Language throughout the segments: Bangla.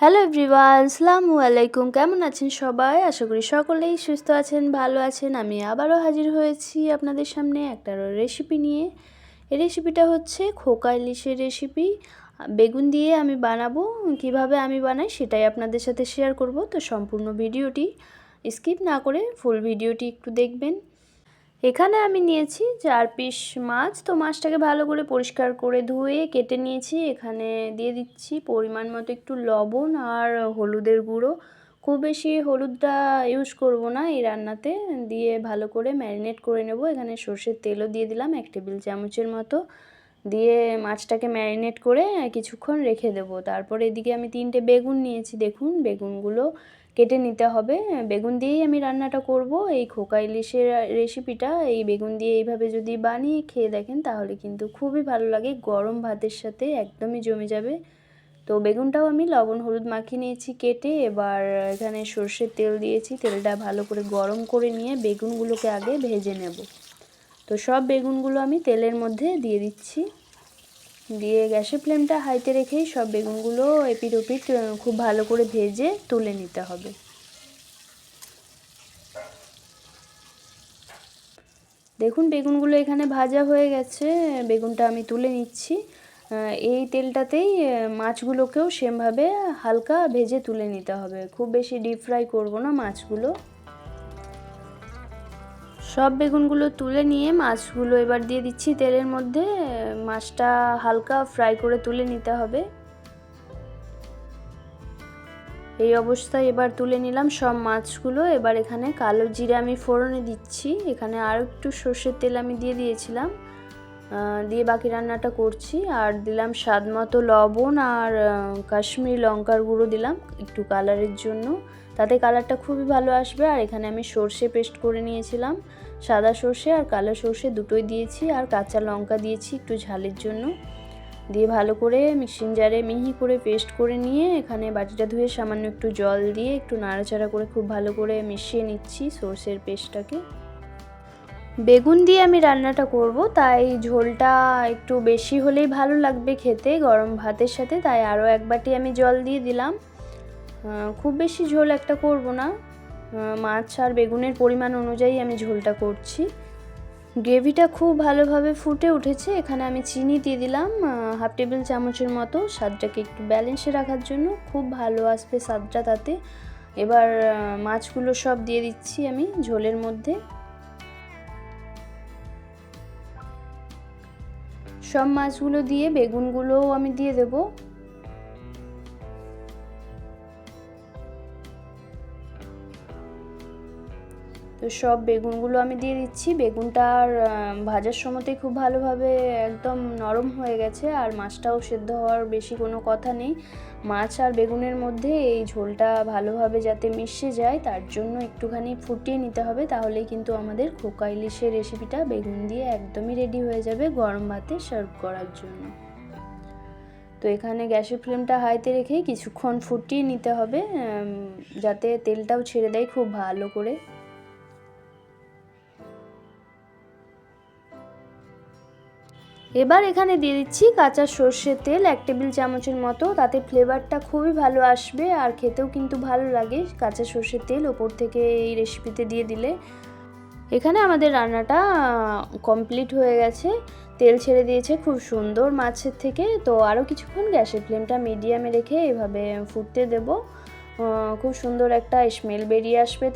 হ্যালো এভরিওয়ান, আসসালামু আলাইকুম। কেমন আছেন সবাই? আশা করি সকলেই সুস্থ আছেন, ভালো আছেন। আমি আবারও হাজির হয়েছি আপনাদের সামনে একটা রেসিপি নিয়ে। এই রেসিপিটা হচ্ছে খোকা ইলিশের রেসিপি। বেগুন দিয়ে আমি বানাবো। কিভাবে আমি বানাই সেটাই আপনাদের সাথে শেয়ার করব। তো সম্পূর্ণ ভিডিওটি স্কিপ না করে ফুল ভিডিওটি একটু দেখবেন। এখানে আমি নিয়েছি 4 পিস মাছ। তো মাছটাকে ভালো করে পরিষ্কার করে ধুয়ে কেটে নিয়েছি। এখানে দিয়ে দিচ্ছি পরিমাণ মতো একটু লবণ আর হলুদের গুঁড়ো। খুব বেশি হলুদটা ইউজ করব না এই রান্নাতে। দিয়ে ভালো করে ম্যারিনেট করে নেব। এখানে সর্ষের তেলও দিয়ে দিলাম 1 টেবিল চামচের মতো। দিয়ে মাছটাকে ম্যারিনেট করে কিছুক্ষণ রেখে দেব। তারপরে এদিকে আমি 3টে বেগুন নিয়েছি। দেখুন বেগুনগুলো কেটে নিতে হবে। বেগুন দিয়েই আমি রান্নাটা করব। এই খোকা ইলিশের রেসিপিটা এই বেগুন দিয়ে এইভাবে যদি বানিয়ে খেয়ে দেখেন তাহলে কিন্তু খুবই ভালো লাগে। গরম ভাতের সাথে একদমই জমে যাবে। তো বেগুনটাও আমি লবণ হলুদ মাখিয়ে নিয়েছি কেটে। এবার এখানে সর্ষের তেল দিয়েছি। তেলটা ভালো করে গরম করে নিয়ে বেগুনগুলোকে আগে ভেজে নেব। তো সব বেগুনগুলো আমি তেলের মধ্যে দিয়ে দিচ্ছি। দিয়ে গ্যাসের ফ্লেমটা হাইতে রেখেই সব বেগুনগুলো এপিট ওপিট খুব ভালো করে ভেজে তুলে নিতে হবে। দেখুন বেগুনগুলো এখানে ভাজা হয়ে গেছে। বেগুনটা আমি তুলে নিচ্ছি। এই তেলটাতেই মাছগুলোকেও সেমভাবে হালকা ভেজে তুলে নিতে হবে। খুব বেশি ডিপ ফ্রাই করব না মাছগুলো। সব বেগুনগুলো তুলে নিয়ে মাছগুলো এবার দিয়ে দিচ্ছি তেলের মধ্যে। মাছটা হালকা ফ্রাই করে তুলে নিতে হবে। এই অবস্থায় এবার তুলে নিলাম সব মাছগুলো। এবার এখানে কালো জিরে আমি ফোড়নে দিচ্ছি। এখানে আরও একটু সর্ষের তেল আমি দিয়ে দিয়েছিলাম। দিয়ে বাকি রান্নাটা করছি। আর দিলাম স্বাদ মতো লবণ আর কাশ্মীরি লঙ্কার গুঁড়ো দিলাম একটু কালারের জন্য, তাতে কালারটা খুবই ভালো আসবে। আর এখানে আমি সর্ষে পেস্ট করে নিয়েছিলাম, সাদা সর্ষে আর কালো সর্ষে দুটোই দিয়েছি। আর কাঁচা লঙ্কা দিয়েছি একটু ঝালের জন্য। দিয়ে ভালো করে মিক্সিং জারে মিহি করে পেস্ট করে নিয়ে এখানে বাটিটা ধুয়ে সামান্য একটু জল দিয়ে একটু নাড়াচাড়া করে খুব ভালো করে মিশিয়ে নিচ্ছি সর্ষের পেস্টটাকে। বেগুন দিয়ে আমি রান্নাটা করব, তাই ঝোলটা একটু বেশি হলেই ভালো লাগবে খেতে গরম ভাতের সাথে। তাই আরও 1 বাটি আমি জল দিয়ে দিলাম। খুব বেশি ঝোল একটা করব না, মাছ আর বেগুনের পরিমাণ অনুযায়ী আমি ঝোলটা করছি। গ্রেভিটা খুব ভালোভাবে ফুটে উঠেছে। এখানে আমি চিনি দিয়ে দিলাম 1/2 টেবিল চামচের মতো, স্বাদটাকে একটু ব্যালেন্সে রাখার জন্য। খুব ভালো আসবে স্বাদটা তাতে। এবার মাছগুলো সব দিয়ে দিচ্ছি আমি ঝোলের মধ্যে। সব মাছগুলো দিয়ে বেগুনগুলোও আমি দিয়ে দেবো। তো সব বেগুনগুলো আমি দিয়ে দিচ্ছি। বেগুনটা আর ভাজার সময়তেই খুব ভালোভাবে একদম নরম হয়ে গেছে। আর মাছটাও সেদ্ধ হওয়ার বেশি কোনো কথা নেই। মাছ আর বেগুনের মধ্যে এই ঝোলটা ভালোভাবে যাতে মিশে যায় তার জন্য একটুখানি ফুটিয়ে নিতে হবে। তাহলেই কিন্তু আমাদের খোকা ইলিশের রেসিপিটা বেগুন দিয়ে একদমই রেডি হয়ে যাবে গরম ভাতে সার্ভ করার জন্য। তো এখানে গ্যাসের ফ্লেমটা হাইতে রেখেই কিছুক্ষণ ফুটিয়ে নিতে হবে, যাতে তেলটাও ছেড়ে দেয় খুব ভালো করে। এবার এখানে দিয়ে দিচ্ছি কাঁচা সর্ষের তেল 1 টেবিল চামচের মতো, তাতে ফ্লেভারটা খুবই ভালো আসবে আর খেতেও কিন্তু ভালো লাগে কাঁচা সর্ষের তেল ওপর থেকে এই রেসিপিতে দিয়ে দিলে। এখানে আমাদের রান্নাটা কমপ্লিট হয়ে গেছে, তেল ছেড়ে দিয়েছে খুব সুন্দর মাছের থেকে। তো আরও কিছুক্ষণ গ্যাসের ফ্লেমটা মিডিয়ামে রেখে এভাবে ফুটতে দেব। খুব সুন্দর একটা স্মেল বেরিয়ে আসবে।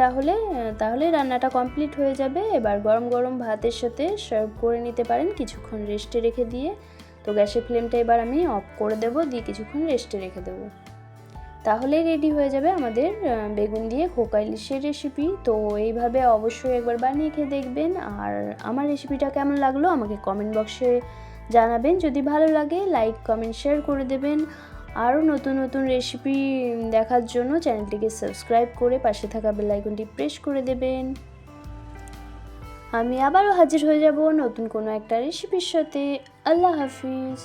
তাহলে রান্নাটা কমপ্লিট হয়ে যাবে। এবার গরম গরম ভাতের সাথে সার্ভ করে নিতে পারেন কিছুক্ষণ রেস্টে রেখে দিয়ে। তো গ্যাসের ফ্লেমটা এবার আমি অফ করে দেব, দিয়ে কিছুক্ষণ রেস্টে রেখে দেবো। তাহলেই রেডি হয়ে যাবে আমাদের বেগুন দিয়ে খোকা ইলিশের রেসিপি। তো এইভাবে অবশ্যই একবার বানিয়ে খেয়ে দেখবেন। আর আমার রেসিপিটা কেমন লাগলো আমাকে কমেন্ট বক্সে জানাবেন। যদি ভালো লাগে লাইক কমেন্ট শেয়ার করে দেবেন। আরও নতুন নতুন রেসিপি দেখার জন্য চ্যানেলটিকে সাবস্ক্রাইব করে পাশে থাকা বেল আইকনটি প্রেস করে দেবেন। আমি আবারও হাজির হয়ে যাব নতুন কোনো একটা রেসিপির সাথে। আল্লাহ হাফিজ।